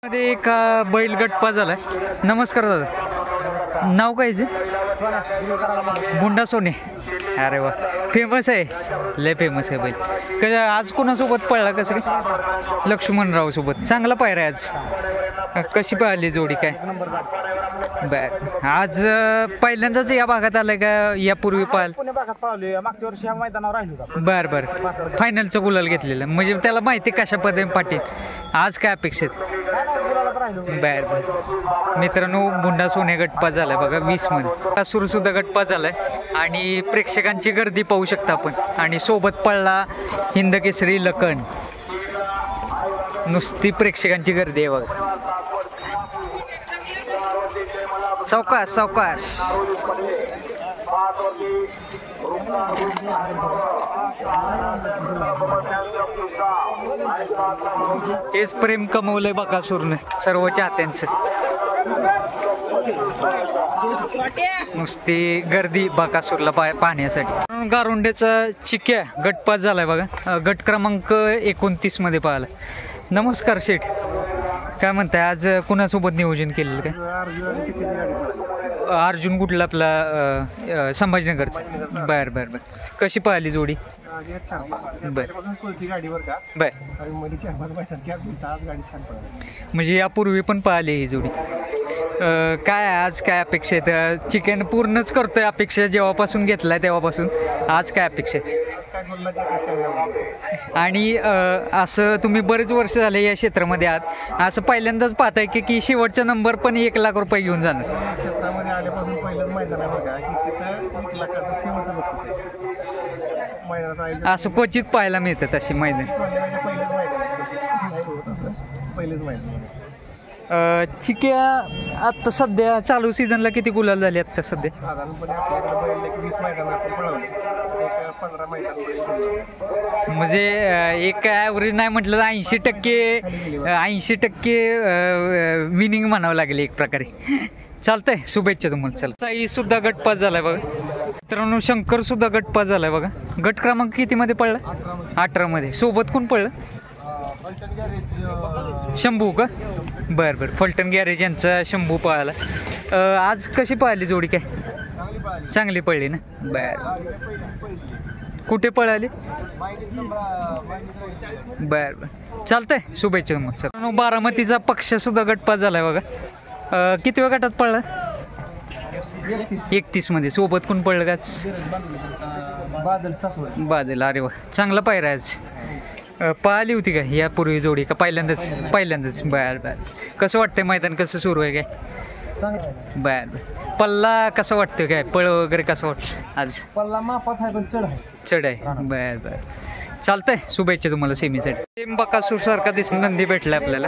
मध्ये एक बैल गटपा झालाय. नमस्कार दादा, नाव काय जे? बुंडा सोने. अरे वा, फेमस आहे, लय फेमस आहे बैल. आज कोणासोबत पळला, कसं काय? लक्ष्मणराव सोबत. चांगला पायरा आहे आज. कशी पाहिली जोडी काय? बर, आज पहिल्यांदाच या भागात आलाय का? यापूर्वी मागच्या वर्षी मैदानावर राहिलो. बर बर, फायनलचं गुलाल घेतलेलं म्हणजे त्याला माहिती कशा पद्धतीने पाटील. आज काय अपेक्षित? बर बर मित्रांनो, बुंडा सोने गटपा झालाय बघा 20 मध्ये. सुरू सुद्धा गटपा झालाय आणि प्रेक्षकांची गर्दी पाहू शकता आपण. आणि सोबत पळला हिंद केसरी लखन. नुसती प्रेक्षकांची गर्दी आहे बघा. सावकाश सावकाश. हेच प्रेम कमवलंय बकासूरने सर्व चाहत्यांचं. नुसती गर्दी बकासूरला पाहण्यासाठी. गारुंड्याचा चिक्या गटपास झालाय बघा. गट क्रमांक 29 मध्ये पाहिला. नमस्कार शेठ, काय म्हणताय? आज कुणासोबत नियोजन केलेलं काय? अर्जुन कुठला आपला? संभाजीनगरचा. बर बर बर. कशी पाहिली जोडी? बर बर. म्हणजे यापूर्वी पण पाहिली ही जोडी. काय आज काय अपेक्षा आहेत? चिकन पूर्णच करतोय अपेक्षा जेव्हापासून घेतलाय तेव्हापासून. आज काय अपेक्षा आहे? आणि असं तुम्ही बरेच वर्ष झाले या क्षेत्रामध्ये आहात, असं पहिल्यांदाच पाहताय की शेवटचा नंबर पण 1 लाख रुपये घेऊन जाणार? क्षेत्रामध्ये आल्यापासून पहिलंच मैदान आहे बघा की तिथं 1 लाखाचं शेवटचं बक्षीस आहे मैदानात. असं क्वचित पाहायला मिळतात अशी मैदान. पहिलेच मैदान. चिक्या आता सध्या चालू सीझनला किती गुलाल झाले आता सध्या? साधारणपणे आपल्याकडे बैल 20 मैदान आपण पळवले, एक 15 मैदान. म्हणजे एक ॲव्हरेज नाही म्हटलं तर 80% विनिंग म्हणावं लागेल एक प्रकारे. चालतंय, शुभेच्छा तुम्हाला. चला, साई सुद्धा गटपास झालाय बघा. मित्रांनो, शंकर सुद्धा गटपास झालाय बघा. गट क्रमांक किती मध्ये पडला? 18 मध्ये. सोबत कोण पडलं? शंभू का? बर बर. फलटण गॅरेज यांचा शंभू पळाला. आज कशी पळाली जोडी काय? चांगली पळली ना. बर. कुठे पळाली? बर बर. चालतंय, शुभेच्छा तुम्हाला. सर, बारामतीचा पक्ष सुद्धा गटपास झालाय बघा. किती वेळ गटात पळला? 31 मध्ये. सोबत कोण पडलं का? बादल. अरे वा, चांगला पायरा आज. पाहिली होती का यापूर्वी जोडी का पहिल्यांदाच? पहिल्यांदाच. बर बर. कसं वाटतंय मैदान, कसं सुरू आहे काय? बर बर. पल्ला कसं वाटतं काय? पळ वगैरे कसं वाटतं आज? पल्ला मापात आहे पण चढ आहे. चढ आहे. बर बर. चालतंय, शुभेच्छा तुम्हाला सेमीसाठी. बकासूर सारखा नंदी भेटला आपल्याला.